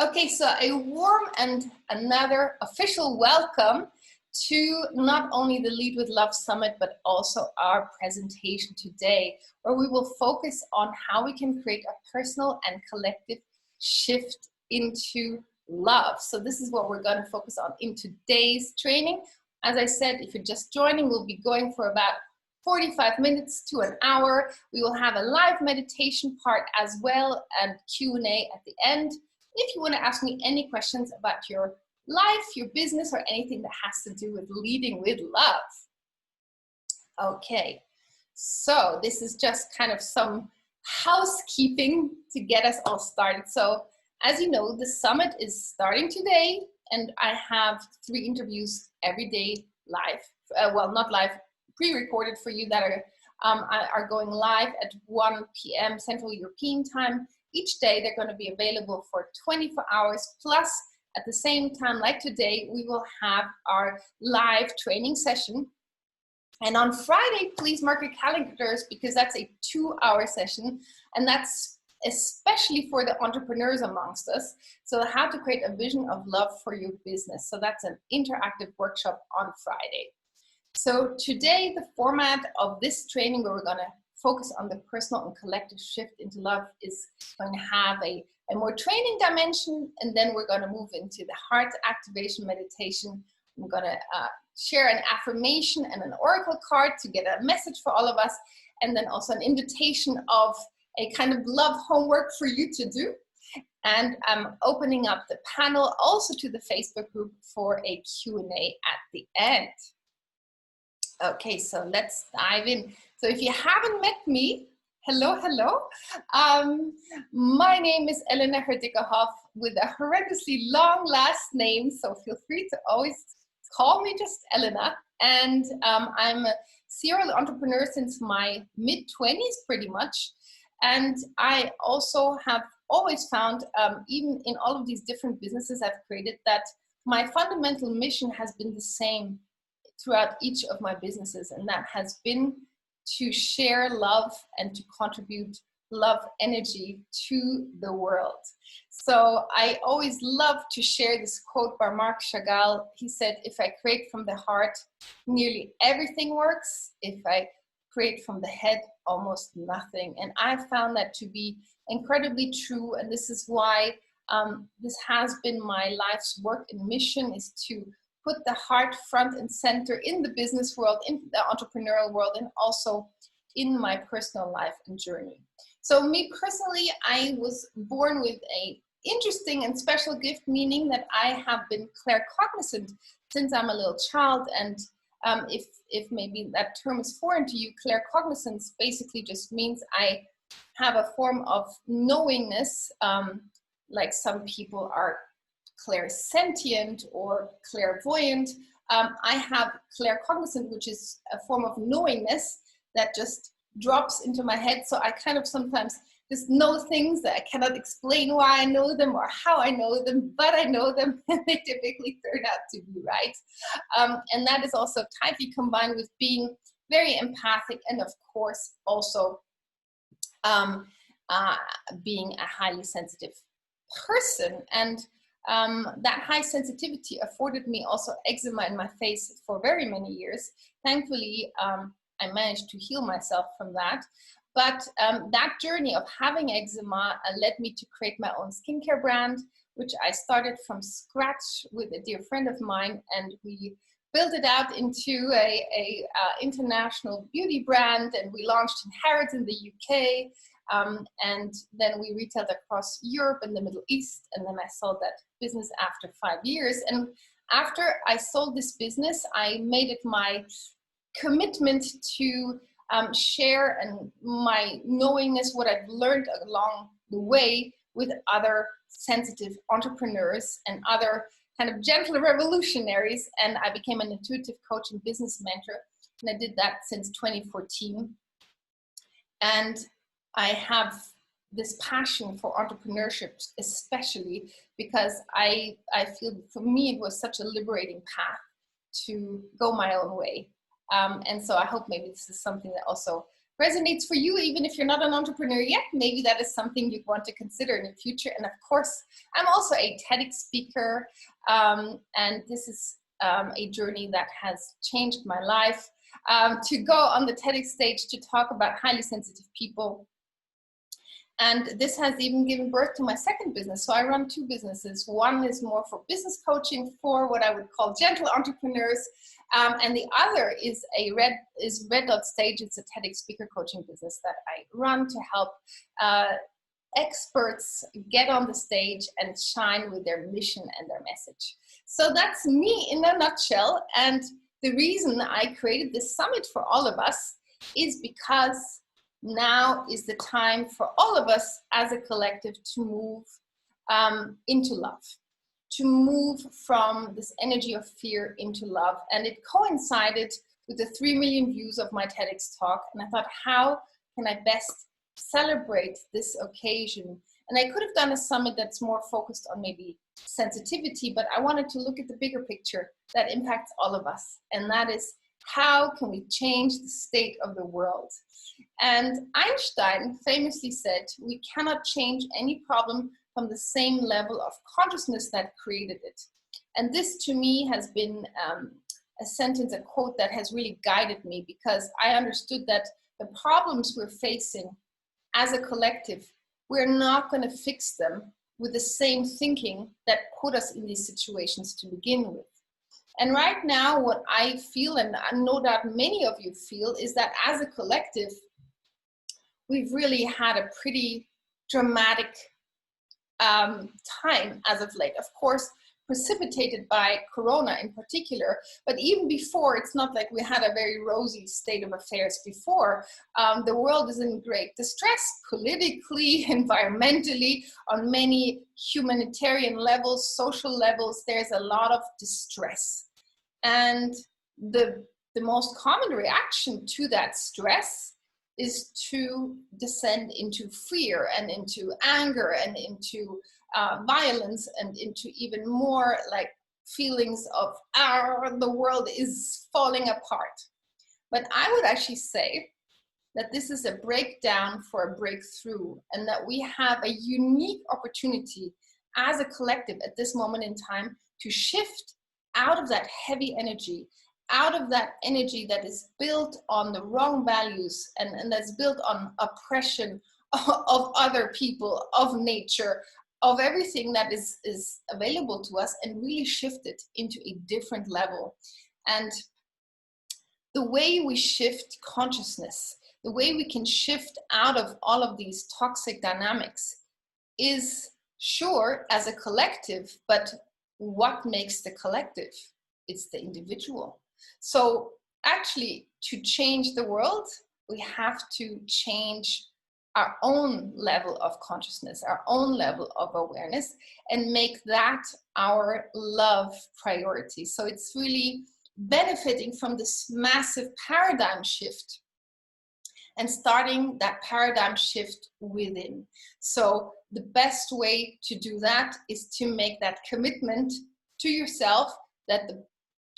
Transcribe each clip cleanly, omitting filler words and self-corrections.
Okay, so a warm and another official welcome to not only the Lead with Love Summit, but also our presentation today, where we will focus on how we can create a personal and collective shift into love. So this is what we're going to focus on in today's training. As I said, if you're just joining, we'll be going for about 45 minutes to an hour. We will have a live meditation part as well and Q&A at the end. If you want to ask me any questions about your life, your business, or anything that has to do with leading with love. Okay, so this is just kind of some housekeeping to get us all started. So as you know, the summit is starting today, and I have 3 interviews every day live. Well, not live, pre-recorded for you that are going live at 1 p.m. Central European Time. Each day they're going to be available for 24 hours plus at the same time, like today, we will have our live training session. And on Friday, please mark your calendars because that's a 2-hour session, and that's especially for the entrepreneurs amongst us. So how to create a vision of love for your business. So that's an interactive workshop on Friday. So today, the format of this training where we're going to focus on the personal and collective shift into love is going to have a more training dimension, and then we're going to move into the heart activation meditation. I'm going to share an affirmation and an oracle card to get a message for all of us, and then also an invitation of a kind of love homework for you to do. And I'm opening up the panel also to the Facebook group for a Q&A at the end. Okay, so let's dive in. So if you haven't met me, hello. My name is Elena with a horrendously long last name, so feel free to always call me just Elena. And I'm a serial entrepreneur since my mid-20s pretty much. And I also have always found, even in all of these different businesses I've created, that my fundamental mission has been the same throughout each of my businesses, and that has been to share love and to contribute love energy to the world. So I always love to share this quote by Marc Chagall. He said, if I create from the heart, nearly everything works. If I create from the head, almost nothing. And I found that to be incredibly true, and this is why this has been my life's work and mission, is to put the heart front and center in the business world, in the entrepreneurial world, and also in my personal life and journey. So me personally, I was born with an interesting and special gift, meaning that I have been claircognizant since I'm a little child. And if maybe that term is foreign to you, claircognizance basically just means I have a form of knowingness, like some people are clairsentient or clairvoyant. I have claircognizant, which is a form of knowingness that just drops into my head. So I kind of sometimes just know things that I cannot explain why I know them or how I know them, but I know them and they typically turn out to be right. And that is also tightly combined with being very empathic and of course also being a highly sensitive person. And that high sensitivity afforded me also eczema in my face for very many years. Thankfully, I managed to heal myself from that. But that journey of having eczema led me to create my own skincare brand, which I started from scratch with a dear friend of mine, and we built it out into a international beauty brand, and we launched in Harrods in the UK. And then we retailed across Europe and the Middle East, and then I sold that business after 5 years. And after I sold this business, I made it my commitment to share and my knowingness, what I've learned along the way, with other sensitive entrepreneurs and other kind of gentle revolutionaries. And I became an intuitive coach and business mentor, and I did that since 2014. And I have this passion for entrepreneurship, especially because I feel for me it was such a liberating path to go my own way. And so I hope maybe this is something that also resonates for you, even if you're not an entrepreneur yet. Maybe that is something you want to consider in the future. And of course, I'm also a TEDx speaker, and this is a journey that has changed my life. To go on the TEDx stage to talk about highly sensitive people. And this has even given birth to my second business. So I run two businesses. One is more for business coaching for what I would call gentle entrepreneurs. And the other is Red Dot Stage. It's a TEDx speaker coaching business that I run to help experts get on the stage and shine with their mission and their message. So that's me in a nutshell. And the reason I created this summit for all of us is because now is the time for all of us as a collective to move into love, to move from this energy of fear into love. And it coincided with the 3 million views of my TEDx talk. And I thought, how can I best celebrate this occasion? And I could have done a summit that's more focused on maybe sensitivity, but I wanted to look at the bigger picture that impacts all of us. And that is, how can we change the state of the world? And Einstein famously said, we cannot change any problem from the same level of consciousness that created it. And this to me has been a sentence, a quote that has really guided me, because I understood that the problems we're facing as a collective, we're not going to fix them with the same thinking that put us in these situations to begin with. And right now, what I feel, and no doubt many of you feel, is that as a collective, we've really had a pretty dramatic time as of late. Of course, precipitated by Corona in particular, but even before, it's not like we had a very rosy state of affairs before. The world is in great distress, politically, environmentally, on many humanitarian levels, social levels. There's a lot of distress. And the most common reaction to that stress is to descend into fear and into anger and into violence and into even more like feelings of, the world is falling apart. But I would actually say that this is a breakdown for a breakthrough, and that we have a unique opportunity as a collective at this moment in time to shift out of that heavy energy, out of that energy that is built on the wrong values and that's built on oppression of other people, of nature, of everything that is available to us, and really shift it into a different level. And the way we shift consciousness, the way we can shift out of all of these toxic dynamics is sure as a collective, but what makes the collective? It's the individual. So actually, to change the world, we have to change our own level of consciousness, our own level of awareness, and make that our love priority. So it's really benefiting from this massive paradigm shift and starting that paradigm shift within. So the best way to do that is to make that commitment to yourself that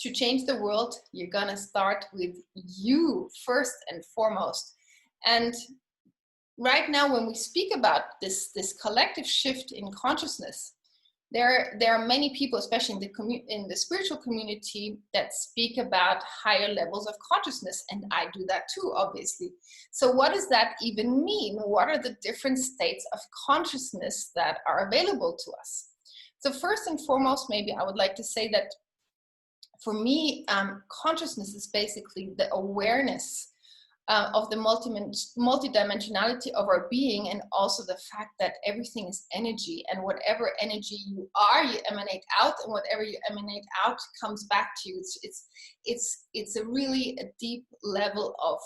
to change the world, you're gonna start with you first and foremost. And right now, when we speak about this collective shift in consciousness, there are many people, especially in the spiritual community, that speak about higher levels of consciousness, and I do that too, obviously. So what does that even mean? What are the different states of consciousness that are available to us? So first and foremost, maybe I would like to say that for me, consciousness is basically the awareness of the multidimensionality of our being, and also the fact that everything is energy, and whatever energy you are, you emanate out, and whatever you emanate out comes back to you. It's a really a deep level of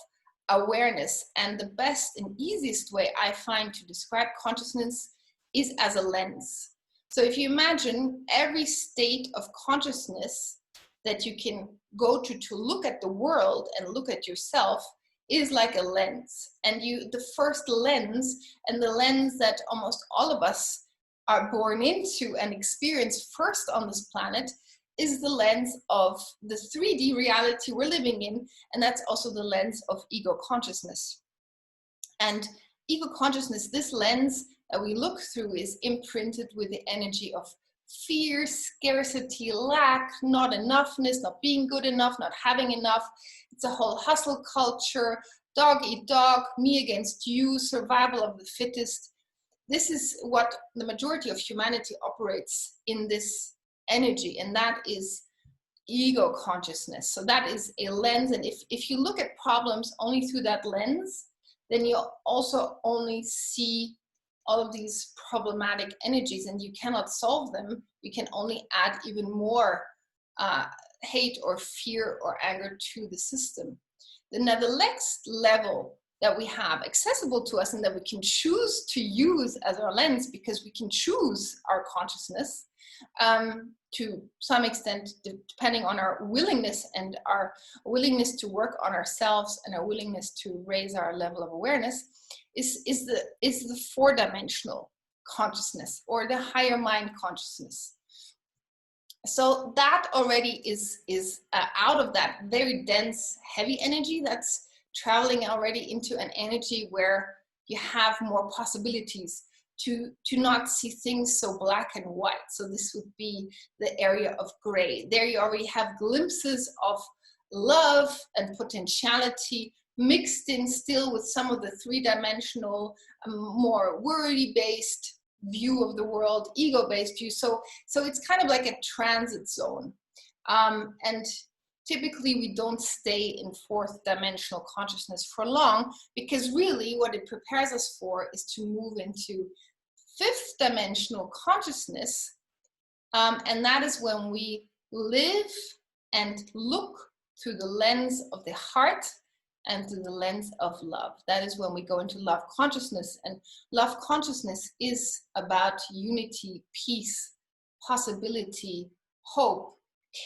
awareness, and the best and easiest way I find to describe consciousness is as a lens. So if you imagine every state of consciousness that you can go to look at the world and look at yourself is like a lens. And the first lens, and the lens that almost all of us are born into and experience first on this planet, is the lens of the 3D reality we're living in, and that's also the lens of ego consciousness. And ego consciousness, this lens that we look through, is imprinted with the energy of fear, scarcity, lack, not enoughness, not being good enough, not having enough. It's a whole hustle culture, dog eat dog, me against you, survival of the fittest. This is what the majority of humanity operates in, this energy, and that is ego consciousness. So that is a lens, and if you look at problems only through that lens, then you also only see all of these problematic energies, and you cannot solve them. You can only add even more hate or fear or anger to the system. Then now the next level that we have accessible to us and that we can choose to use as our lens, because we can choose our consciousness to some extent, depending on our willingness and our willingness to work on ourselves and our willingness to raise our level of awareness, is the four-dimensional consciousness, or the higher mind consciousness. So that already is out of that very dense, heavy energy that's traveling already into an energy where you have more possibilities to not see things so black and white. So this would be the area of gray. There you already have glimpses of love and potentiality mixed in still with some of the three-dimensional, more worry-based view of the world, ego-based view. So it's kind of like a transit zone. And typically we don't stay in fourth dimensional consciousness for long, because really what it prepares us for is to move into fifth dimensional consciousness. And that is when we live and look through the lens of the heart and through the lens of love. That is when we go into love consciousness. And love consciousness is about unity, peace, possibility, hope,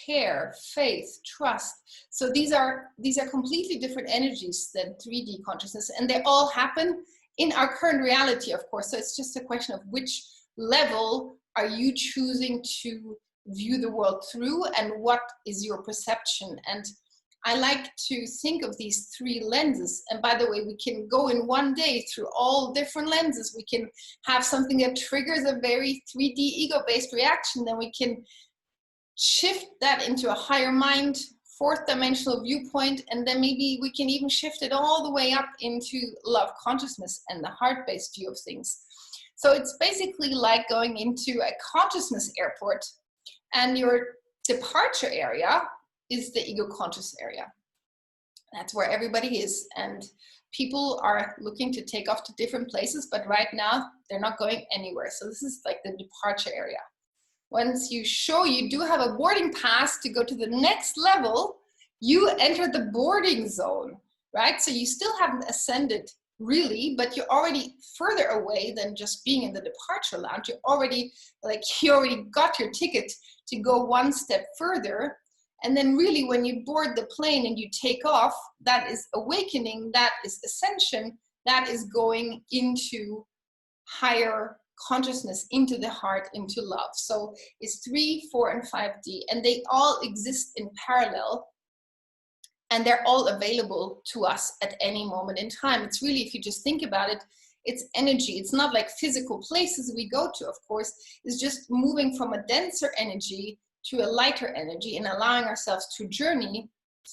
care, faith, trust. So these are completely different energies than 3D consciousness, and they all happen in our current reality, of course. So it's just a question of which level are you choosing to view the world through, and what is your perception. And I like to think of these three lenses. And by the way, we can go in one day through all different lenses. We can have something that triggers a very 3D ego-based reaction. Then we can shift that into a higher mind, fourth dimensional viewpoint. And then maybe we can even shift it all the way up into love consciousness and the heart-based view of things. So it's basically like going into a consciousness airport, and your departure area is the ego conscious area. That's where everybody is, and people are looking to take off to different places, but right now they're not going anywhere. So this is like the departure area. Once you do have a boarding pass to go to the next level, you enter the boarding zone, right? So you still haven't ascended really, but you're already further away than just being in the departure lounge. You already got your ticket to go one step further. And then really when you board the plane and you take off, that is awakening, that is ascension, that is going into higher consciousness, into the heart, into love. So it's 3, 4, and 5D, and they all exist in parallel, and they're all available to us at any moment in time. It's really, if you just think about it, it's energy. It's not like physical places we go to, of course. It's just moving from a denser energy to a lighter energy and allowing ourselves to journey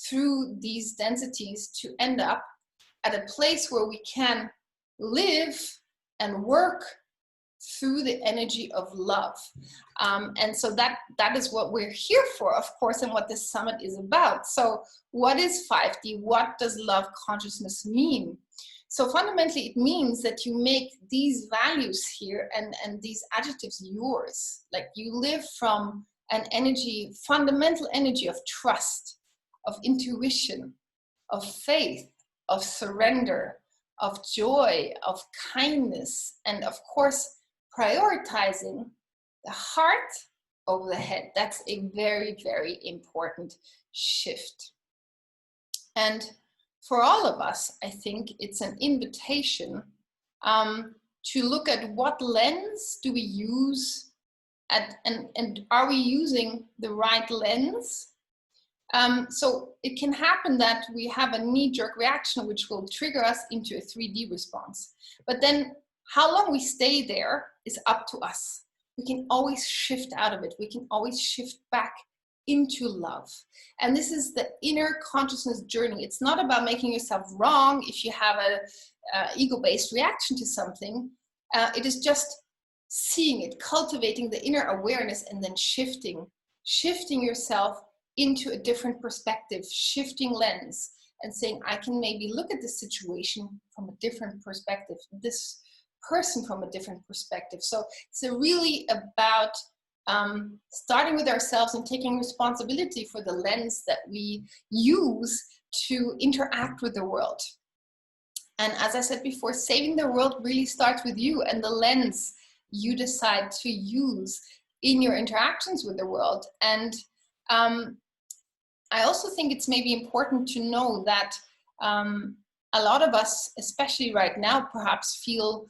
through these densities to end up at a place where we can live and work through the energy of love. And so that is what we're here for, of course, and what this summit is about. So what is 5D? What does love consciousness mean? So fundamentally, it means that you make these values here and these adjectives yours. Like you live from an energy, fundamental energy of trust, of intuition, of faith, of surrender, of joy, of kindness, and of course, prioritizing the heart over the head. That's a very, very important shift. And for all of us, I think it's an invitation to look at what lens do we use and are we using the right lens? So it can happen that we have a knee-jerk reaction which will trigger us into a 3D response. But then how long we stay there is up to us. We can always shift out of it. We can always shift back into love. And this is the inner consciousness journey. It's not about making yourself wrong if you have a ego-based reaction to something. It is just seeing it, cultivating the inner awareness, and then shifting yourself into a different perspective, shifting lens, and saying, I can maybe look at this situation from a different perspective, this person from a different perspective. So it's really about starting with ourselves and taking responsibility for the lens that we use to interact with the world. And as I said before, saving the world really starts with you and the lens you decide to use in your interactions with the world. And I also think it's maybe important to know that a lot of us, especially right now, perhaps feel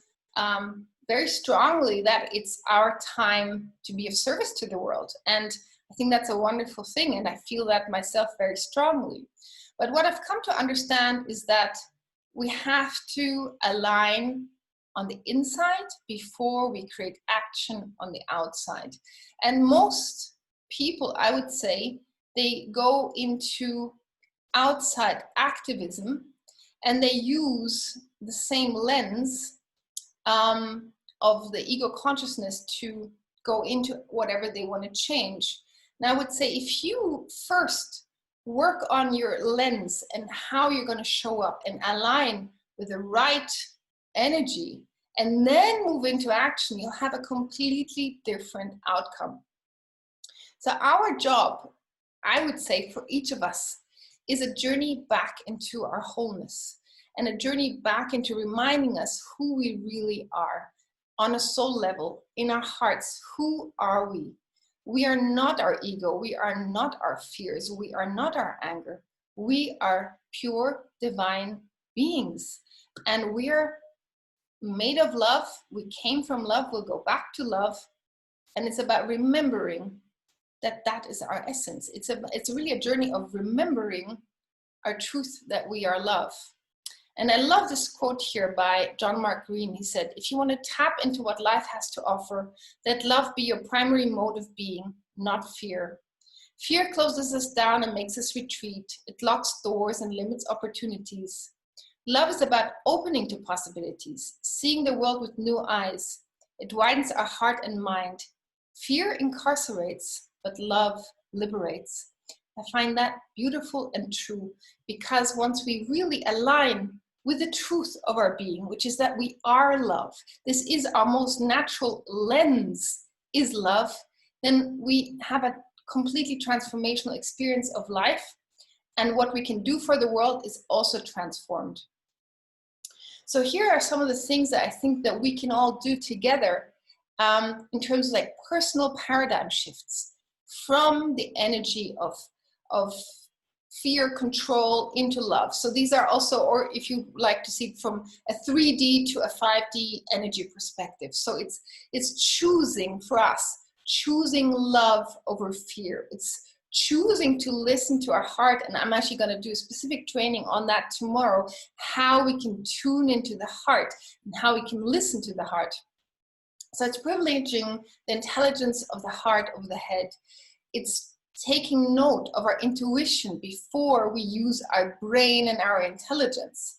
very strongly that it's our time to be of service to the world. And I think that's a wonderful thing, and I feel that myself very strongly. But what I've come to understand is that we have to align on the inside before we create action on the outside. And most people, I would say, they go into outside activism and they use the same lens of the ego consciousness to go into whatever they want to change. And I would say if you first work on your lens and how you're going to show up and align with the right energy and then move into action, you'll have a completely different outcome. So our job, I would say, for each of us is a journey back into our wholeness and a journey back into reminding us who we really are on a soul level, in our hearts. Who are we? We are not our ego. We are not our fears. We are not our anger. We are pure divine beings, and we are made of love. We came from love. We'll go back to love. And it's about remembering that that is our essence. It's really a journey of remembering our truth, that we are love. And I love this quote here by John Mark Green. He said, if you want to tap into what life has to offer, let love be your primary mode of being, not fear. Fear closes us down and makes us retreat. It locks doors and limits opportunities. Love is about opening to possibilities, seeing the world with new eyes. It widens our heart and mind. Fear incarcerates, but love liberates. I find that beautiful and true, because once we really align with the truth of our being, which is that we are love, this is our most natural lens, is love, then we have a completely transformational experience of life, and what we can do for the world is also transformed. So here are some of the things that I think that we can all do together in terms of like personal paradigm shifts from the energy of fear, control into love. So these are also, or if you like to see it from a 3D to a 5D energy perspective. So it's choosing for us, choosing love over fear. It's choosing to listen to our heart. And I'm actually going to do a specific training on that tomorrow, how we can tune into the heart and how we can listen to the heart. So it's privileging the intelligence of the heart over the head. It's taking note of our intuition before we use our brain and our intelligence.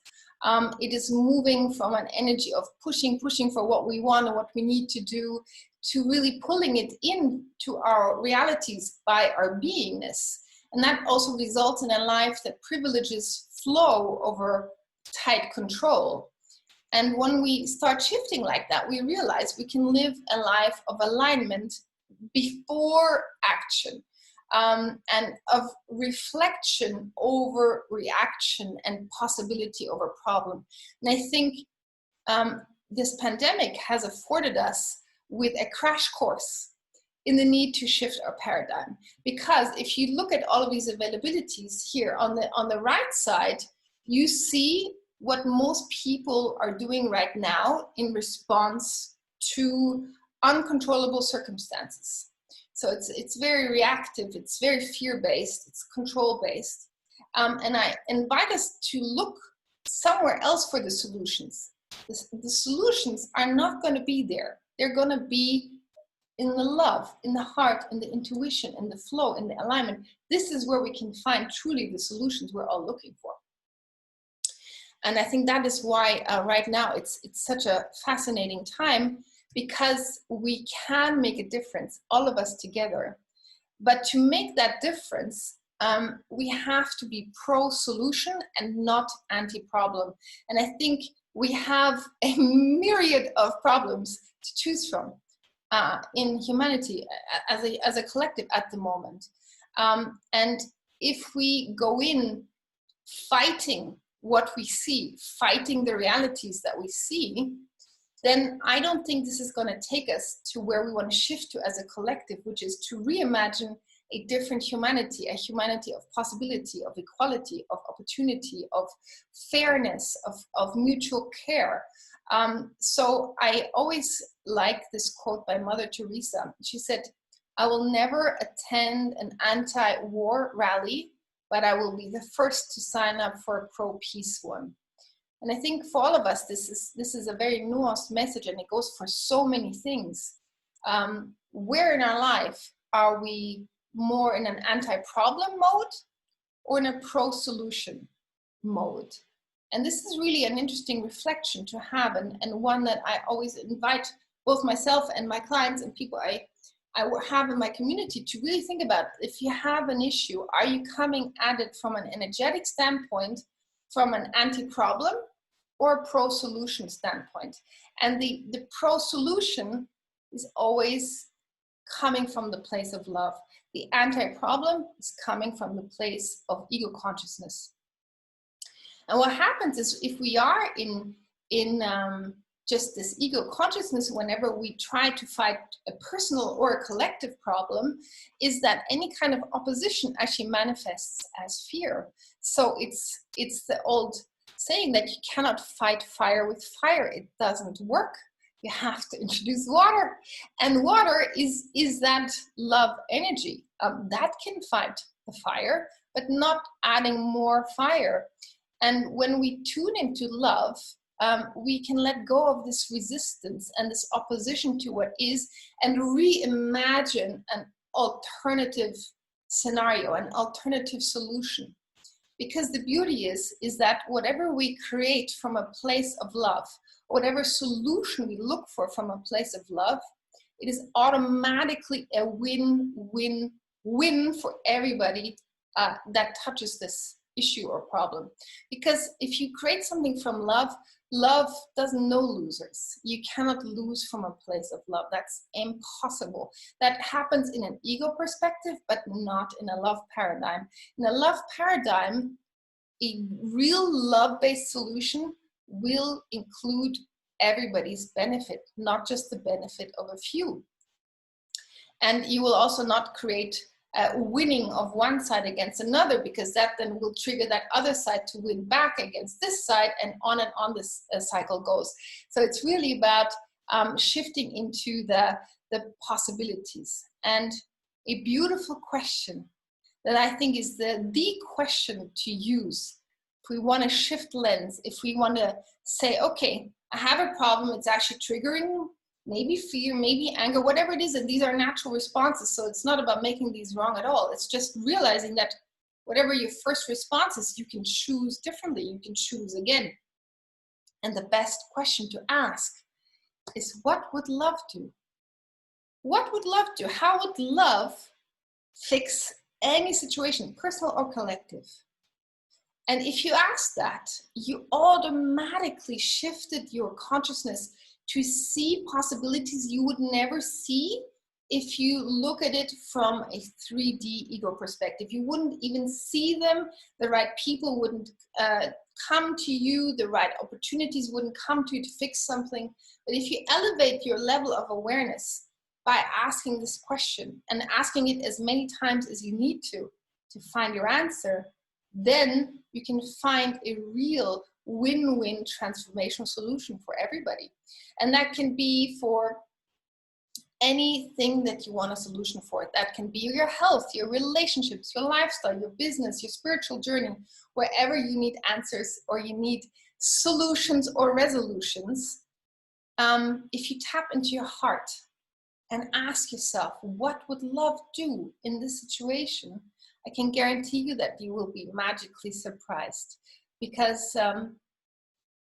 It is moving from an energy of pushing for what we want and what we need to do, to really pulling it into our realities by our beingness. And that also results in a life that privileges flow over tight control. And when we start shifting like that, we realize we can live a life of alignment before action, and of reflection over reaction and possibility over problem. And I think this pandemic has afforded us with a crash course in the need to shift our paradigm. Because if you look at all of these availabilities here on the right side, you see what most people are doing right now in response to uncontrollable circumstances. So it's very reactive, it's very fear-based, it's control-based. And I invite us to look somewhere else for the solutions. The solutions are not going to be there. They're going to be in the love, in the heart, in the intuition, in the flow, in the alignment. This is where we can find truly the solutions we're all looking for. And I think that is why right now it's such a fascinating time, because we can make a difference, all of us together. But to make that difference, we have to be pro-solution and not anti-problem. And I think we have a myriad of problems to choose from in humanity as a collective at the moment. And if we go in fighting what we see, fighting the realities that we see, then I don't think this is going to take us to where we want to shift to as a collective, which is to reimagine a different humanity, a humanity of possibility, of equality, of opportunity, of fairness, of mutual care. So I always like this quote by Mother Teresa. She said, "I will never attend an anti-war rally, but I will be the first to sign up for a pro-peace one." And I think for all of us, this is a very nuanced message, and it goes for so many things. Where in our life are we more in an anti-problem mode or in a pro-solution mode? And this is really an interesting reflection to have, and one that I always invite both myself and my clients and people I have in my community to really think about. If you have an issue, are you coming at it from an energetic standpoint, from an anti-problem, or a pro-solution standpoint? And the pro-solution is always coming from the place of love. The anti-problem is coming from the place of ego consciousness. And what happens is, if we are in just this ego consciousness, whenever we try to fight a personal or a collective problem, is that any kind of opposition actually manifests as fear. So it's the old saying that you cannot fight fire with fire. It doesn't work. You have to introduce water, and water is that love energy that can fight the fire, but not adding more fire. And when we tune into love, we can let go of this resistance and this opposition to what is, and reimagine an alternative scenario, an alternative solution. Because the beauty is that whatever we create from a place of love, whatever solution we look for from a place of love, it is automatically a win-win-win for everybody that touches this issue or problem. Because if you create something from love, love doesn't know losers. You cannot lose from a place of love. That's impossible. That happens in an ego perspective, but not in a love paradigm. In a love paradigm, a real love-based solution will include everybody's benefit, not just the benefit of a few. And you will also not create winning of one side against another, because that then will trigger that other side to win back against this side, and on this cycle goes. So it's really about shifting into the possibilities. And a beautiful question that I think is the question to use if we want to shift lens, if we want to say, okay, I have a problem, it's actually triggering maybe fear, maybe anger, whatever it is, and these are natural responses. So it's not about making these wrong at all. It's just realizing that whatever your first response is, you can choose differently, you can choose again. And the best question to ask is, what would love do? What would love do? How would love fix any situation, personal or collective? And if you ask that, you automatically shifted your consciousness to see possibilities you would never see if you look at it from a 3D ego perspective. You wouldn't even see them. The right people wouldn't come to you. The right opportunities wouldn't come to you to fix something. But if you elevate your level of awareness by asking this question, and asking it as many times as you need to find your answer, then you can find a real win-win transformational solution for everybody. And that can be for anything that you want a solution for. That can be your health, your relationships, your lifestyle, your business, your spiritual journey, wherever you need answers or you need solutions or resolutions. If you tap into your heart and ask yourself, what would love do in this situation? I can guarantee you that you will be magically surprised, because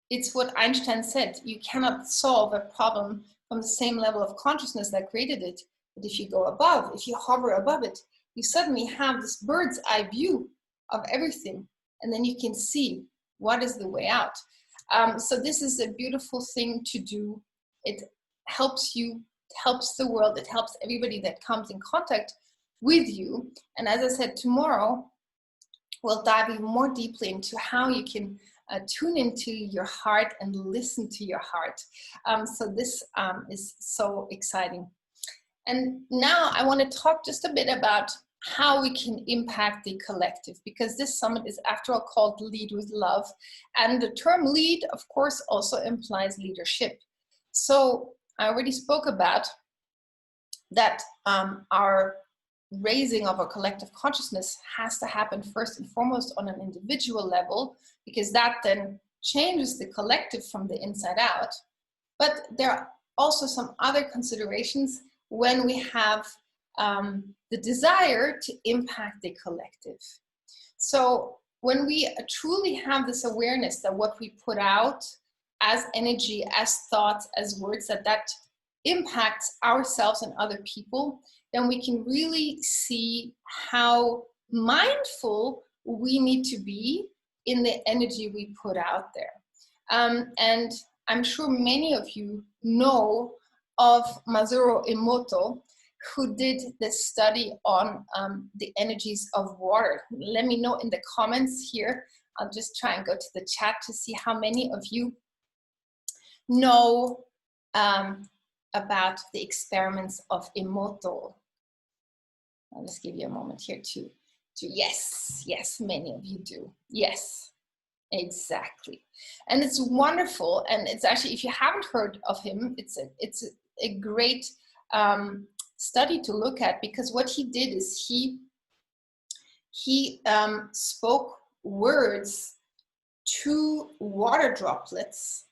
it's what Einstein said: you cannot solve a problem from the same level of consciousness that created it. But if you go above, if you hover above it, you suddenly have this bird's eye view of everything. And then you can see what is the way out. So this is a beautiful thing to do. It helps you, it helps the world, it helps everybody that comes in contact with you. And as I said, tomorrow we'll dive even more deeply into how you can tune into your heart and listen to your heart. So this is so exciting. And now I want to talk just a bit about how we can impact the collective, because this summit is, after all, called Lead with Love. And the term lead, of course, also implies leadership. So I already spoke about that our raising of a collective consciousness has to happen first and foremost on an individual level, because that then changes the collective from the inside out. But there are also some other considerations when we have the desire to impact the collective. So when we truly have this awareness that what we put out as energy, as thoughts, as words, that impacts ourselves and other people, then we can really see how mindful we need to be in the energy we put out there. And I'm sure many of you know of Masaru Emoto, who did this study on the energies of water. Let me know in the comments here. I'll just try and go to the chat to see how many of you know about the experiments of Emoto. I'll just give you a moment here to yes, many of you do. Yes, exactly. And it's wonderful. And it's actually, if you haven't heard of him, it's a great study to look at, because what he did is he spoke words to water droplets,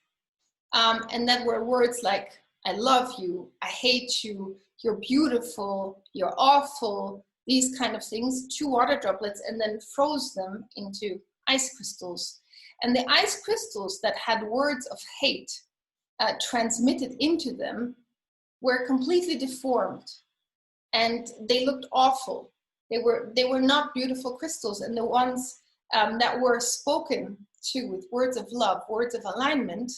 and that were words like, I love you, I hate you, you're beautiful, you're awful, these kind of things, to water droplets, and then froze them into ice crystals. And the ice crystals that had words of hate transmitted into them were completely deformed, and they looked awful. They were not beautiful crystals. And the ones that were spoken to with words of love, words of alignment,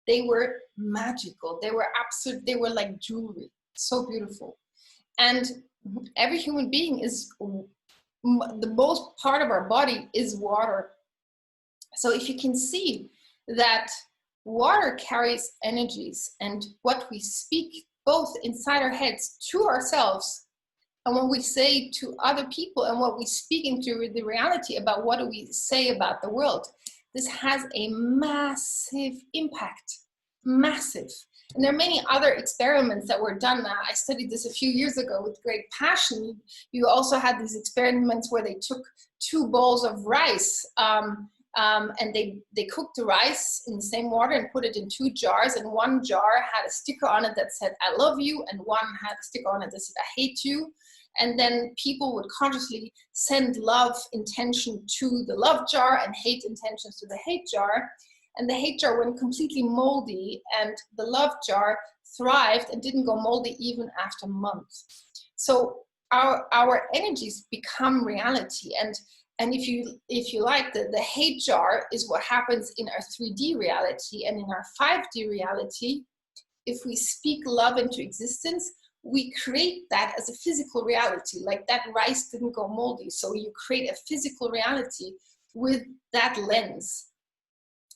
they were magical. They were absolute. They were like jewelry, so beautiful. And every human being is, the most part of our body is water. So if you can see that water carries energies, and what we speak both inside our heads to ourselves, and what we say to other people, and what we speak into the reality about what do we say about the world, this has a massive impact, massive. And there are many other experiments that were done. I studied this a few years ago with great passion. You also had these experiments where they took 2 bowls of rice, and they cooked the rice in the same water and put it in 2 jars, and one jar had a sticker on it that said, I love you, and one had a sticker on it that said, I hate you. And then people would consciously send love intention to the love jar and hate intentions to the hate jar. And the hate jar went completely moldy, and the love jar thrived and didn't go moldy even after months. So our energies become reality. And if you like, the hate jar is what happens in our 3D reality. And in our 5D reality, if we speak love into existence, we create that as a physical reality. Like that rice didn't go moldy. So you create a physical reality with that lens.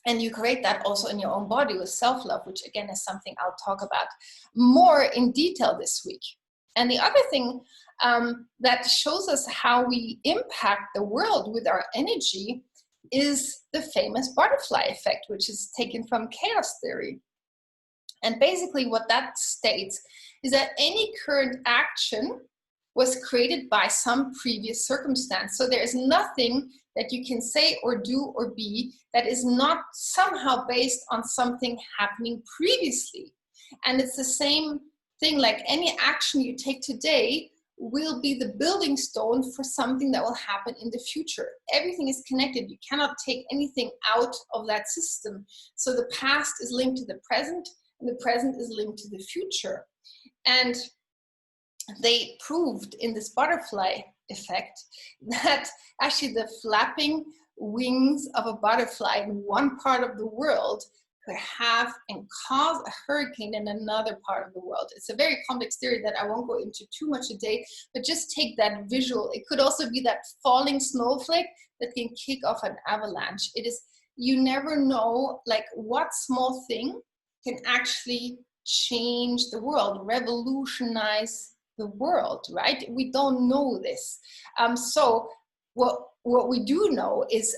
And you create that also in your own body with self-love, which again is something I'll talk about more in detail this week. And the other thing that shows us how we impact the world with our energy is the famous butterfly effect, which is taken from chaos theory. And basically what that states is that any current action was created by some previous circumstance. So there is nothing that you can say or do or be that is not somehow based on something happening previously. And it's the same thing, like any action you take today will be the building stone for something that will happen in the future. Everything is connected. You cannot take anything out of that system. So the past is linked to the present, and the present is linked to the future. And they proved in this butterfly effect that actually the flapping wings of a butterfly in one part of the world could have and cause a hurricane in another part of the world. It's a very complex theory that I won't go into too much today, but just take that visual. It could also be that falling snowflake that can kick off an avalanche. It is, you never know, like, what small thing can actually change the world, revolutionize the world, right? We don't know this. So what we do know is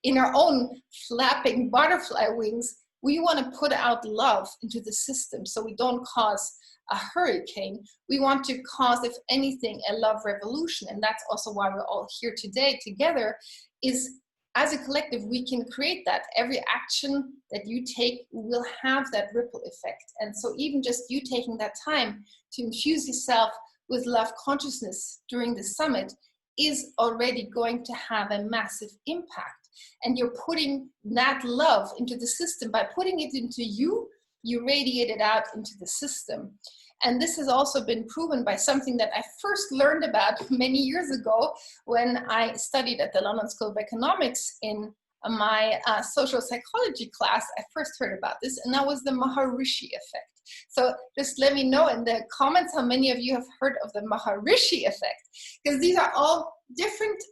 in our own flapping butterfly wings, we want to put out love into the system so we don't cause a hurricane. We want to cause, if anything, a love revolution. And that's also why we're all here today together, is as a collective, we can create that. Every action that you take will have that ripple effect. And so even just you taking that time to infuse yourself with love consciousness during the summit is already going to have a massive impact. And you're putting that love into the system. By putting it into you, you radiate it out into the system. And this has also been proven by something that I first learned about many years ago when I studied at the London School of Economics in my social psychology class. I first heard about this, and that was the Maharishi effect. So just let me know in the comments how many of you have heard of the Maharishi effect, because these are all different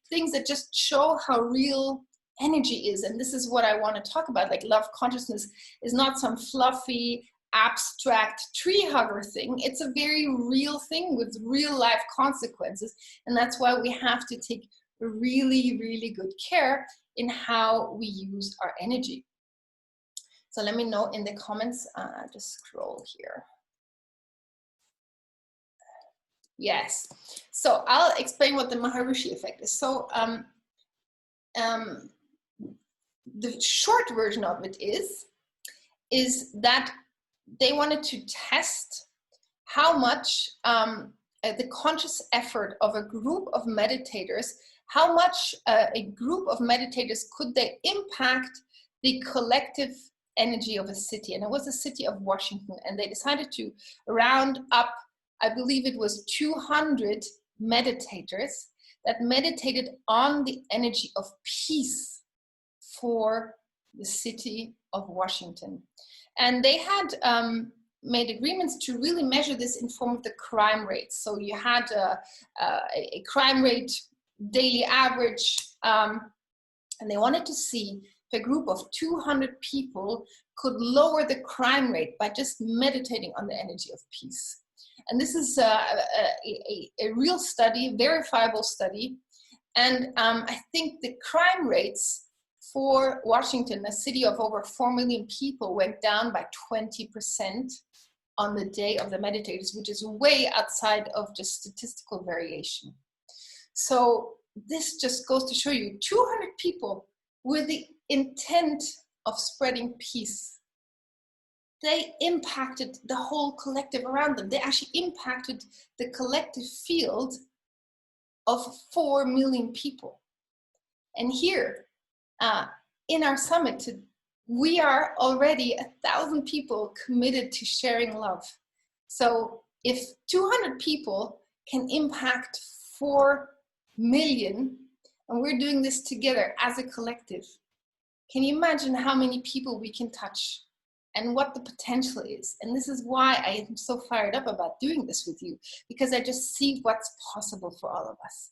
things that just show how real energy is. And this is what I want to talk about. Like, love consciousness is not some fluffy, abstract tree hugger thing. It's a very real thing with real life consequences. And that's why we have to take really, really good care in how we use our energy. So let me know in the comments. Just scroll here. Yes. So I'll explain what the Maharishi effect is. So the short version of it is that they wanted to test how much the conscious effort of a group of meditators, how much a group of meditators could they impact the collective energy of a city. And it was the city of Washington. And they decided to round up, I believe it was 200 meditators that meditated on the energy of peace for the city of Washington. And they had made agreements to really measure this in form of the crime rate. So you had a crime rate daily average, and they wanted to see if a group of 200 people could lower the crime rate by just meditating on the energy of peace. And this is a real study, verifiable study. And I think the crime rates for Washington, a city of over 4 million people, went down by 20% on the day of the meditators, which is way outside of just statistical variation. So this just goes to show you 200 people with the intent of spreading peace. They impacted the whole collective around them. They actually impacted the collective field of 4 million people. And here, in our summit, we are already 1,000 people committed to sharing love. So if 200 people can impact 4 million, and we're doing this together as a collective, can you imagine how many people we can touch and what the potential is? And this is why I am so fired up about doing this with you, because I just see what's possible for all of us.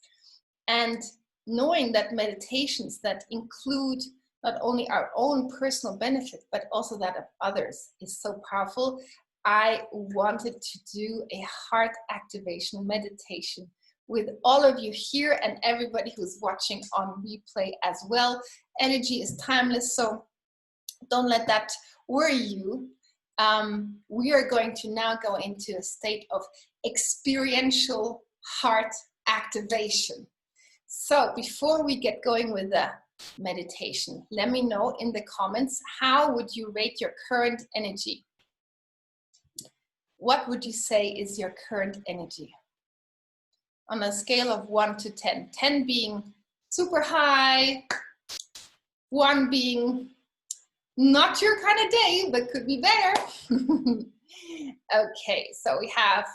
And knowing that meditations that include not only our own personal benefit, but also that of others is so powerful. I wanted to do a heart activation meditation with all of you here and everybody who's watching on replay as well. Energy is timeless, so don't let that worry you. we are going to now go into a state of experiential heart activation. So before we get going with the meditation, let me know in the comments, how would you rate your current energy? What would you say is your current energy? On a scale of 1 to 10, 10 being super high, 1 being not your kind of day, but could be better. Okay, so we have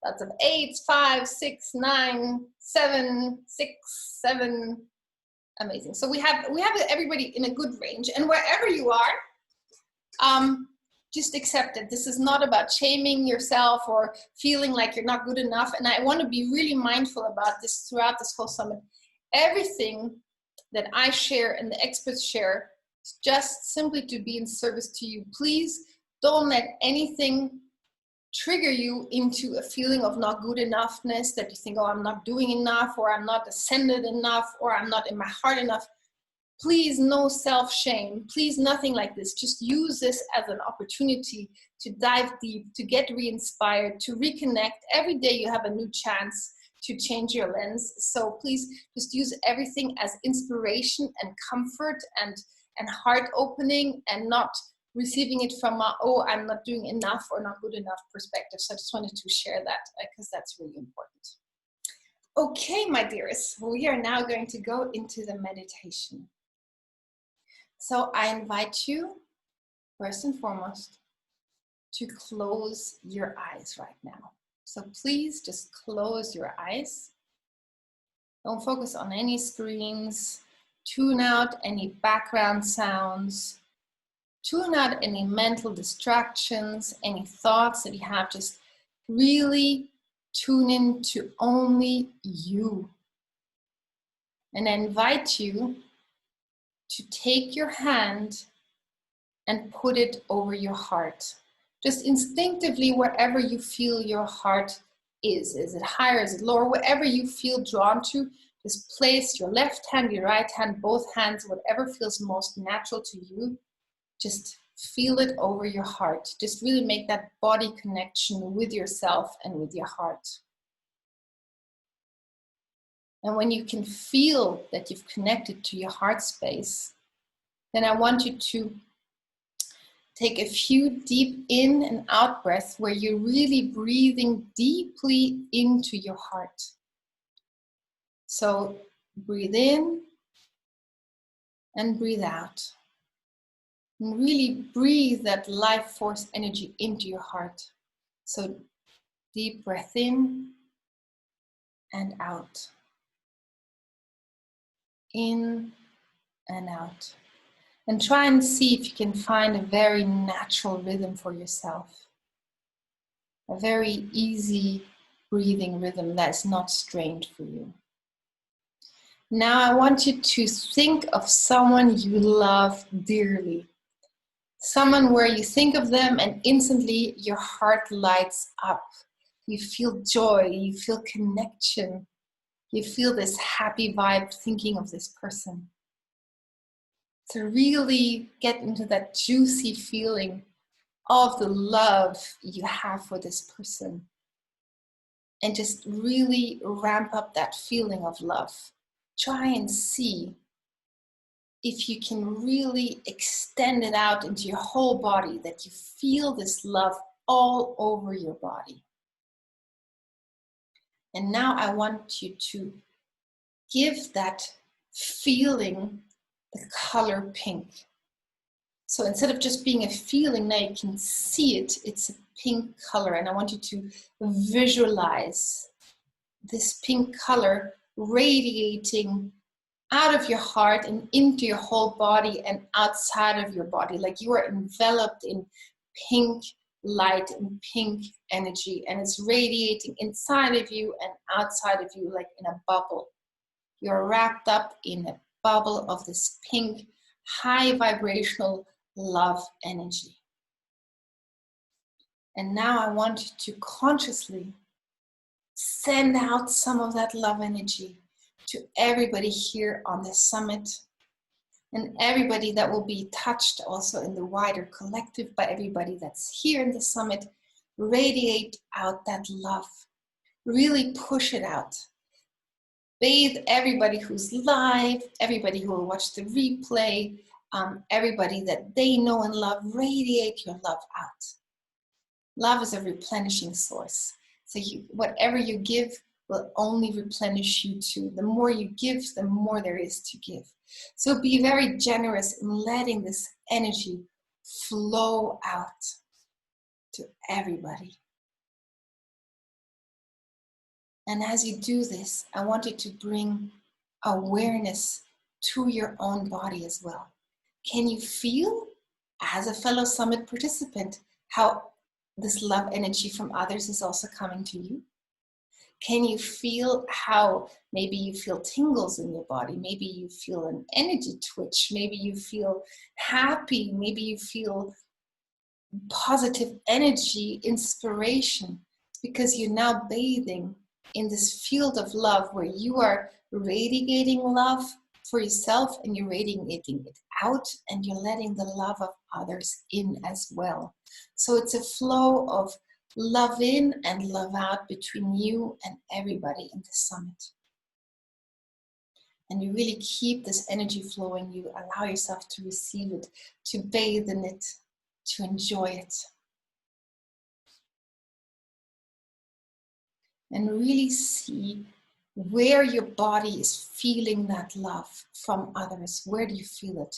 lots of 8s, 5, 6, 9, 7, 6, 7. Amazing. So we have everybody in a good range, and wherever you are, just accept it. This is not about shaming yourself or feeling like you're not good enough. And I want to be really mindful about this throughout this whole summit. Everything that I share and the experts share is just simply to be in service to you. Please don't let anything trigger you into a feeling of not good enoughness, that you think, oh, I'm not doing enough, or I'm not ascended enough, or I'm not in my heart enough. Please, no self-shame. Please, nothing like this. Just use this as an opportunity to dive deep, to get re-inspired, to reconnect. Every day you have a new chance to change your lens. So please just use everything as inspiration and comfort and heart opening, and not receiving it from a, oh, I'm not doing enough or not good enough perspective. So I just wanted to share that because that's really important. Okay, my dearest, we are now going to go into the meditation. So I invite you, first and foremost, to close your eyes right now. So please just close your eyes. Don't focus on any screens. Tune out any background sounds. Tune out any mental distractions, any thoughts that you have. Just really tune in to only you. And I invite you to take your hand and put it over your heart. Just instinctively, wherever you feel your heart is. Is it higher, is it lower? Wherever you feel drawn to, just place your left hand, your right hand, both hands, whatever feels most natural to you. Just feel it over your heart. Just really make that body connection with yourself and with your heart. And when you can feel that you've connected to your heart space, then I want you to take a few deep in and out breaths where you're really breathing deeply into your heart. So breathe in and breathe out. And really breathe that life force energy into your heart. So deep breath in and out. In and out. And try and see if you can find a very natural rhythm for yourself. A very easy breathing rhythm that's not strained for you. Now I want you to think of someone you love dearly. Someone where you think of them and instantly your heart lights up. You feel joy, you feel connection. You feel this happy vibe thinking of this person. To really get into that juicy feeling of the love you have for this person. And just really ramp up that feeling of love. Try and see if you can really extend it out into your whole body, that you feel this love all over your body. And now I want you to give that feeling the color pink. So instead of just being a feeling, now you can see it. It's a pink color. And I want you to visualize this pink color radiating out of your heart and into your whole body and outside of your body. Like you are enveloped in pink light and pink energy. And it's radiating inside of you and outside of you like in a bubble. You're wrapped up in a bubble of this pink, high vibrational love energy. And now I want you to consciously send out some of that love energy to everybody here on this summit, And everybody that will be touched also in the wider collective by everybody that's here in the summit, radiate out that love. Really push it out. Bathe everybody who's live, everybody who will watch the replay, everybody that they know and love, radiate your love out. Love is a replenishing source. So whatever you give will only replenish you too. The more you give, the more there is to give. So be very generous in letting this energy flow out to everybody. And as you do this, I want you to bring awareness to your own body as well. Can you feel, as a fellow summit participant, how this love energy from others is also coming to you? Can you feel how maybe you feel tingles in your body? Maybe you feel an energy twitch. Maybe you feel happy. Maybe you feel positive energy, inspiration, because you're now bathing in this field of love where you are radiating love for yourself and you're radiating it out and you're letting the love of others in as well. So it's a flow of love in and love out between you and everybody in the summit. And you really keep this energy flowing. You allow yourself to receive it, to bathe in it, to enjoy it. And really see where your body is feeling that love from others. Where do you feel it?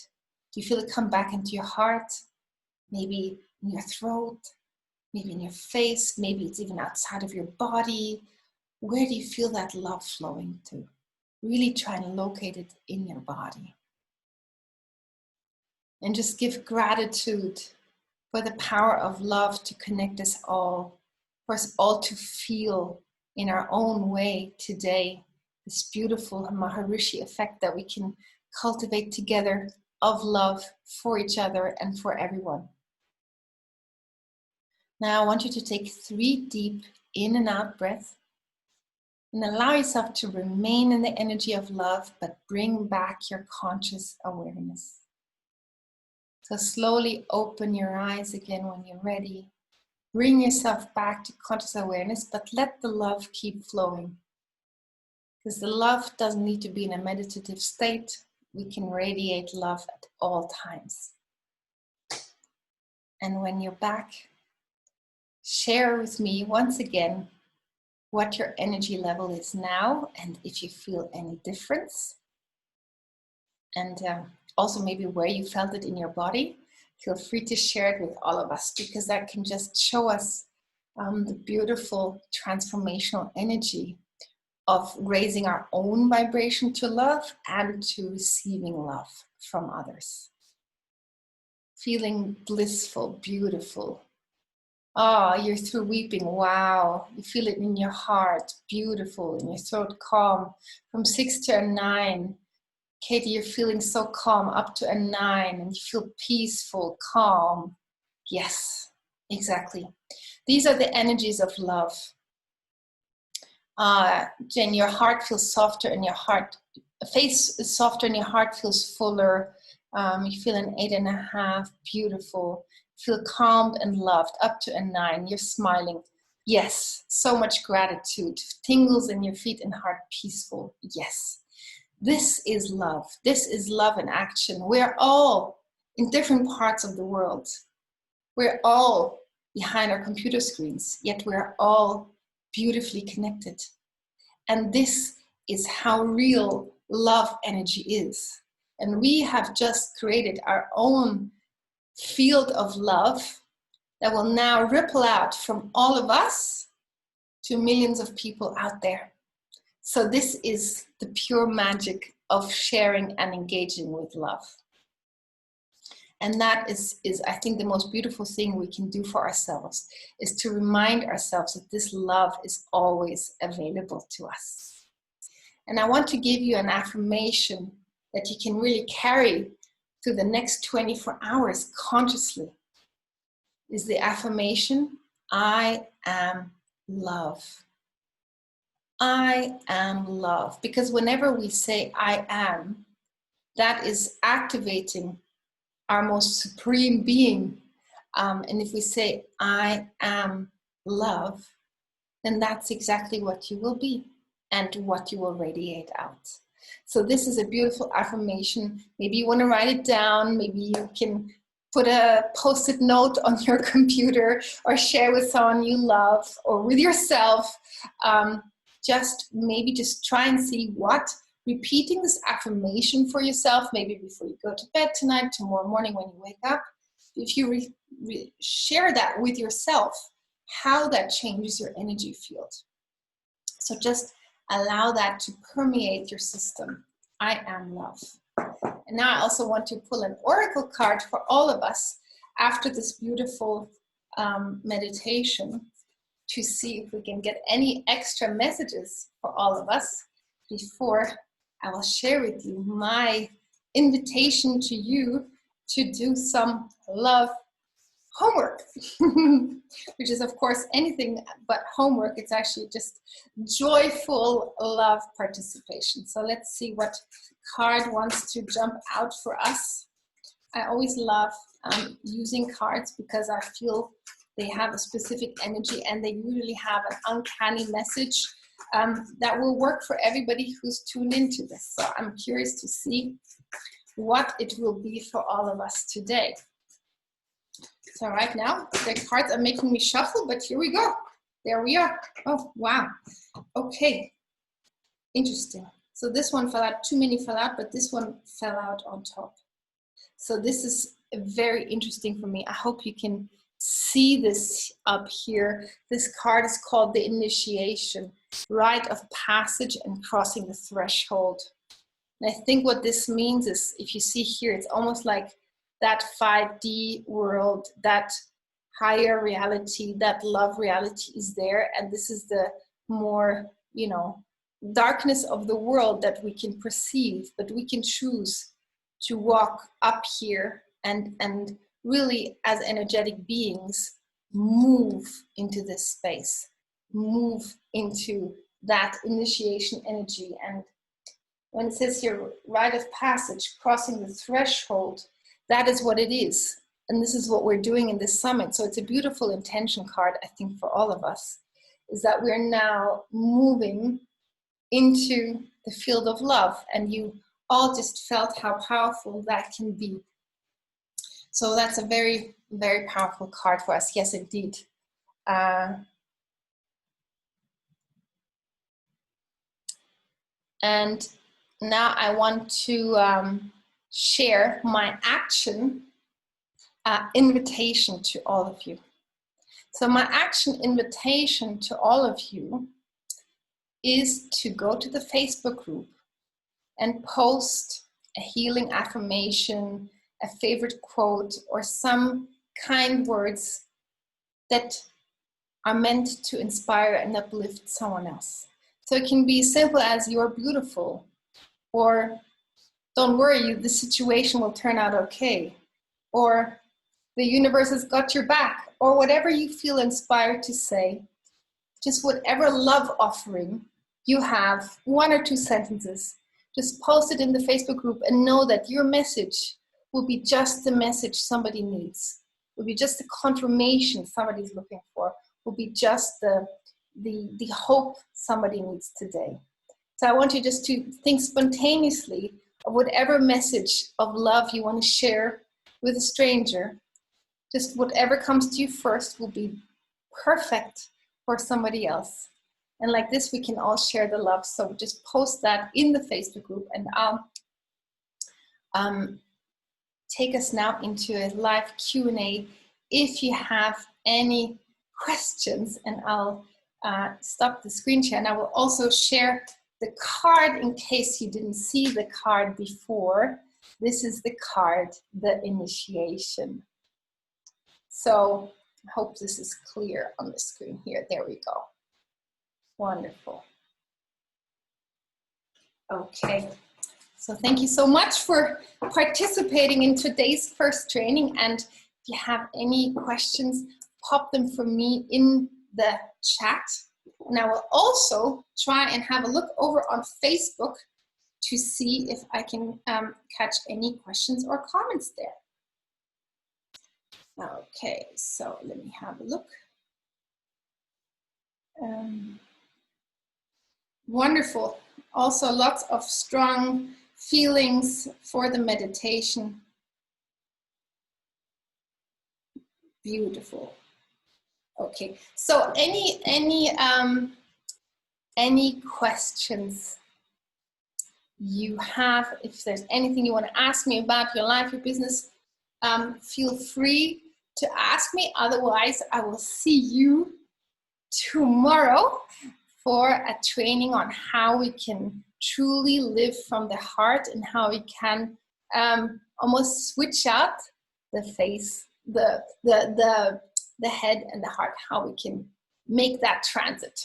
Do you feel it come back into your heart? Maybe in your throat? Maybe in your face? Maybe it's even outside of your body. Where do you feel that love flowing to? Really try and locate it in your body. And just give gratitude for the power of love to connect us all, for us all to feel in our own way today, this beautiful Maharishi effect that we can cultivate together of love for each other and for everyone. Now I want you to take 3 deep in and out breaths and allow yourself to remain in the energy of love, but bring back your conscious awareness. So slowly open your eyes again when you're ready. Bring yourself back to conscious awareness, but let the love keep flowing. Because the love doesn't need to be in a meditative state. We can radiate love at all times. And when you're back, share with me once again what your energy level is now and if you feel any difference. And also maybe where you felt it in your body. Feel free to share it with all of us, because that can just show us the beautiful transformational energy of raising our own vibration to love and to receiving love from others. Feeling blissful, beautiful. Ah, you're through weeping, wow. You feel it in your heart, beautiful, in your throat, calm. From 6 to a 9. Katie, you're feeling so calm, up to a 9, and you feel peaceful, calm. Yes, exactly. These are the energies of love. Jen, your heart feels softer and your face is softer and your heart feels fuller. You feel an 8.5, beautiful. Feel calmed and loved, up to a 9. You're smiling. Yes, so much gratitude. Tingles in your feet and heart, peaceful. Yes. This is love. This is love in action. We're all in different parts of the world. We're all behind our computer screens, yet we're all beautifully connected. And this is how real love energy is. And we have just created our own field of love that will now ripple out from all of us to millions of people out there. So this is the pure magic of sharing and engaging with love. And that is I think, the most beautiful thing we can do for ourselves, is to remind ourselves that this love is always available to us. And I want to give you an affirmation that you can really carry through the next 24 hours consciously. Is the affirmation, I am love. I am love. Because whenever we say I am, that is activating our most supreme being. And if we say, I am love, then that's exactly what you will be and what you will radiate out. So this is a beautiful affirmation. Maybe you want to write it down. Maybe you can put a post-it note on your computer or share with someone you love or with yourself. Just try and see what repeating this affirmation for yourself, maybe before you go to bed tonight, tomorrow morning when you wake up, if you share that with yourself, how that changes your energy field. So just allow that to permeate your system. I am love. And now I also want to pull an oracle card for all of us after this beautiful meditation to see if we can get any extra messages for all of us before I will share with you my invitation to you to do some love homework, which is of course anything but homework. It's actually just joyful love participation. So let's see what card wants to jump out for us. I always love using cards because I feel they have a specific energy and they usually have an uncanny message that will work for everybody who's tuned into this. So I'm curious to see what it will be for all of us today. So right now, the cards are making me shuffle, but here we go. There we are. Oh, wow. Okay. Interesting. So this one fell out, too many fell out, but this one fell out on top. So this is very interesting for me. I hope you can see this up here. This card is called the Initiation, Rite of Passage and Crossing the Threshold. And I think what this means is, if you see here, it's almost like that 5D world, that higher reality, that love reality is there. And this is the more, darkness of the world that we can perceive, but we can choose to walk up here and really, as energetic beings, move into this space, move into that initiation energy. And when it says here, rite of passage, crossing the threshold, that is what it is. And this is what we're doing in this summit. So it's a beautiful intention card, I think, for all of us, is that we're now moving into the field of love. And you all just felt how powerful that can be. So that's a very, very powerful card for us. Yes, indeed. And now I want to share my action invitation to all of you. So my action invitation to all of you is to go to the Facebook group and post a healing affirmation, a favorite quote, or some kind words that are meant to inspire and uplift someone else. So it can be simple as "you're beautiful," or "don't worry, the situation will turn out okay," or "the universe has got your back," or whatever you feel inspired to say. Just whatever love offering you have, 1 or 2 sentences, just post it in the Facebook group and know that your message will be just the message somebody needs, will be just the confirmation somebody's looking for, will be just the hope somebody needs today. So I want you just to think spontaneously of whatever message of love you want to share with a stranger. Just whatever comes to you first will be perfect for somebody else. And like this, we can all share the love. So just post that in the Facebook group, and I'll take us now into a live Q&A if you have any questions, and I'll stop the screen share, and I will also share the card in case you didn't see the card before. This is the card, the Initiation. So I hope this is clear on the screen here. There we go. Wonderful. Okay. So thank you so much for participating in today's first training. And if you have any questions, pop them for me in the chat. And I will also try and have a look over on Facebook to see if I can catch any questions or comments there. Okay, so let me have a look. Wonderful. Also lots of strong feelings for the meditation. Beautiful. Okay, so any questions you have, if there's anything you want to ask me about your life, your business, feel free to ask me. Otherwise, I will see you tomorrow for a training on how we can truly live from the heart and how we can almost switch out the face, the head and the heart, how we can make that transit.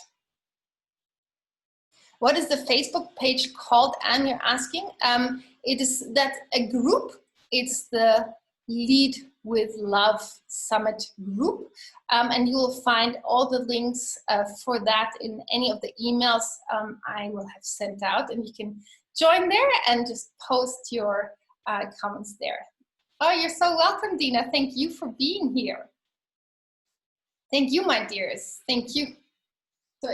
What is the Facebook page called, Anne, you're asking? It is that a group. It's the Lead with Love Summit group. And you will find all the links for that in any of the emails I will have sent out. And you can join there and just post your comments there. Oh, you're so welcome, Dina. Thank you for being here. Thank you, my dears. Thank you. So,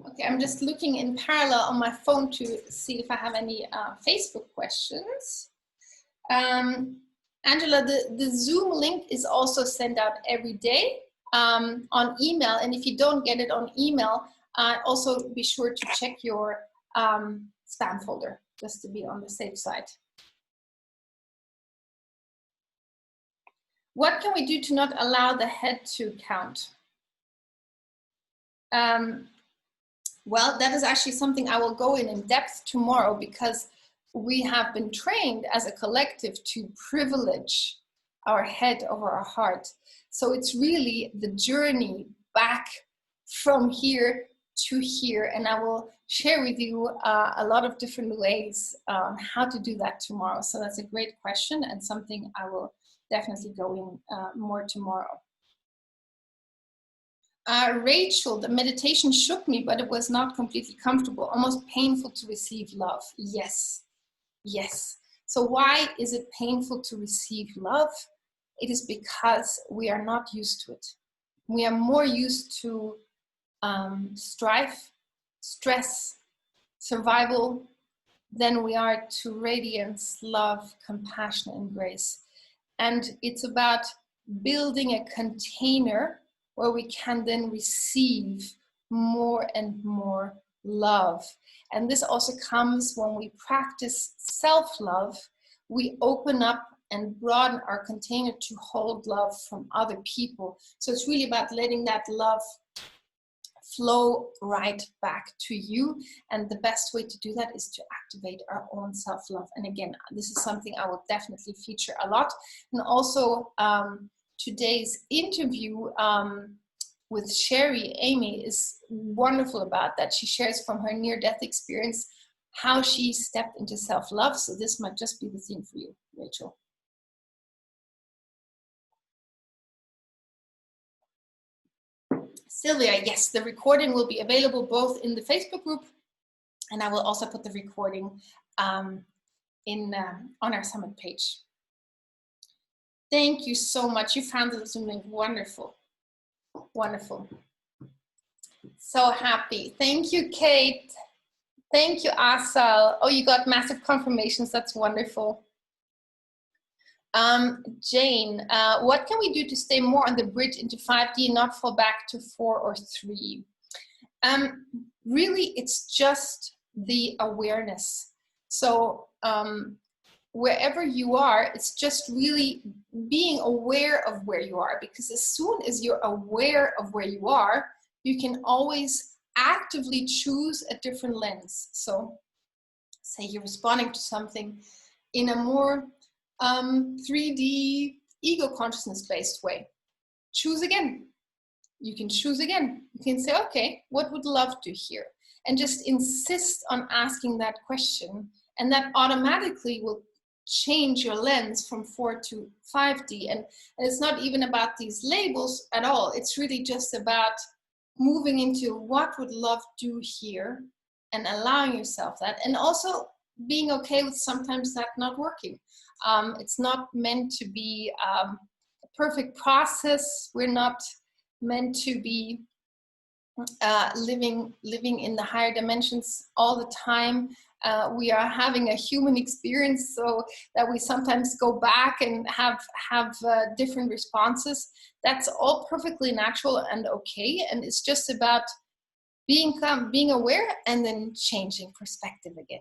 okay, I'm just looking in parallel on my phone to see if I have any Facebook questions. Angela, the Zoom link is also sent out every day on email. And if you don't get it on email, also be sure to check your spam folder, just to be on the safe side. What can we do to not allow the head to count? Well, that is actually something I will go in depth tomorrow, because we have been trained as a collective to privilege our head over our heart. So it's really the journey back from here to here. And I will share with you a lot of different ways how to do that tomorrow. So that's a great question and something I will definitely go in more tomorrow. Rachel, the meditation shook me, but it was not completely comfortable, almost painful to receive love. Yes, yes. So why is it painful to receive love? It is because we are not used to it. We are more used to strife, stress, survival, than we are to radiance, love, compassion, and grace. And it's about building a container where we can then receive more and more love. And this also comes when we practice self-love. We open up and broaden our container to hold love from other people. So it's really about letting that love flow right back to you. And the best way to do that is to activate our own self-love. And again, this is something I will definitely feature a lot. And also today's interview with Sherry, Amy, is wonderful about that. She shares from her near-death experience how she stepped into self-love. So this might just be the thing for you, Rachel. Sylvia, yes, the recording will be available both in the Facebook group, and I will also put the recording on our summit page. Thank you so much. You found the Zoom link wonderful. Wonderful. So happy. Thank you, Kate. Thank you, Asal. Oh, you got massive confirmations. That's wonderful. Jane, what can we do to stay more on the bridge into 5D and not fall back to 4 or 3? Really, it's just the awareness. So wherever you are, it's just really being aware of where you are, because as soon as you're aware of where you are, you can always actively choose a different lens. So say you're responding to something in a more 3D ego consciousness based way. Choose again. You can choose again. You can say, okay, what would love to hear? And just insist on asking that question. And that automatically will change your lens from 4 to 5D. And it's not even about these labels at all. It's really just about moving into what would love do here, and allowing yourself that, and also being okay with sometimes that not working. It's not meant to be a perfect process. We're not meant to be living in the higher dimensions all the time. We are having a human experience, so that we sometimes go back and have different responses. That's all perfectly natural and okay, and it's just about being aware and then changing perspective again.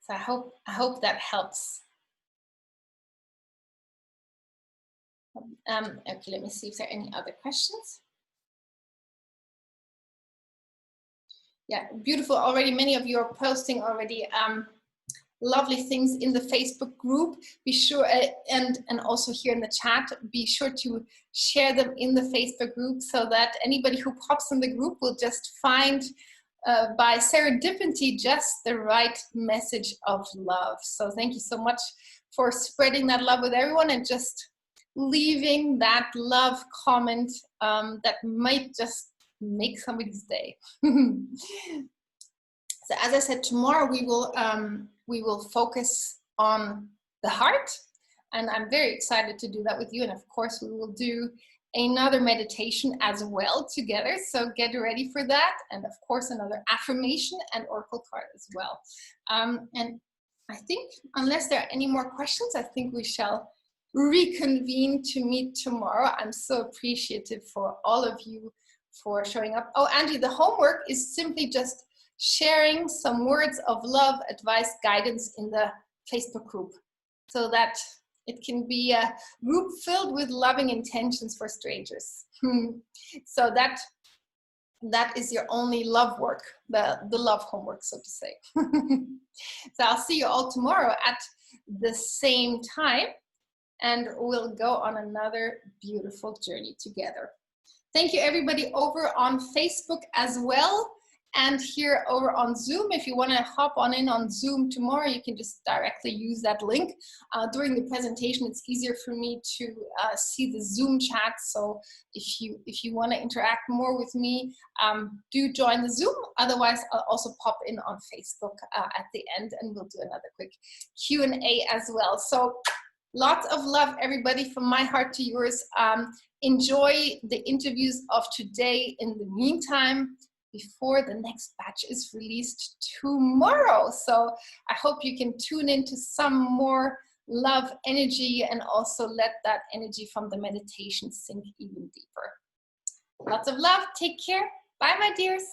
So I hope that helps. Okay, let me see if there are any other questions. Yeah, beautiful. Already many of you are posting already lovely things in the Facebook group. Be sure, and also here in the chat, be sure to share them in the Facebook group so that anybody who pops in the group will just find by serendipity just the right message of love. So thank you so much for spreading that love with everyone, and just leaving that love comment that might just make somebody's day. So as I said, tomorrow we will focus on the heart, and I'm very excited to do that with you. And of course we will do another meditation as well together, so get ready for that. And of course another affirmation and oracle card as well. And I think, unless there are any more questions, I think we shall reconvene to meet tomorrow. I'm so appreciative for all of you for showing up. Oh, Angie, the homework is simply just sharing some words of love, advice, guidance in the Facebook group, so that it can be a group filled with loving intentions for strangers. So that is your only love work, the love homework, so to say. So I'll see you all tomorrow at the same time, and we'll go on another beautiful journey together. Thank you everybody over on Facebook as well, and here over on Zoom. If you want to hop on Zoom tomorrow, you can just directly use that link. During the presentation, it's easier for me to see the Zoom chat. So if you want to interact more with me, do join the Zoom. Otherwise, I'll also pop in on Facebook at the end, and we'll do another quick Q&A as well. So lots of love, everybody, from my heart to yours. Enjoy the interviews of today in the meantime, before the next batch is released tomorrow. So I hope you can tune into some more love energy, and also let that energy from the meditation sink even deeper. Lots of love. Take care. Bye, my dears.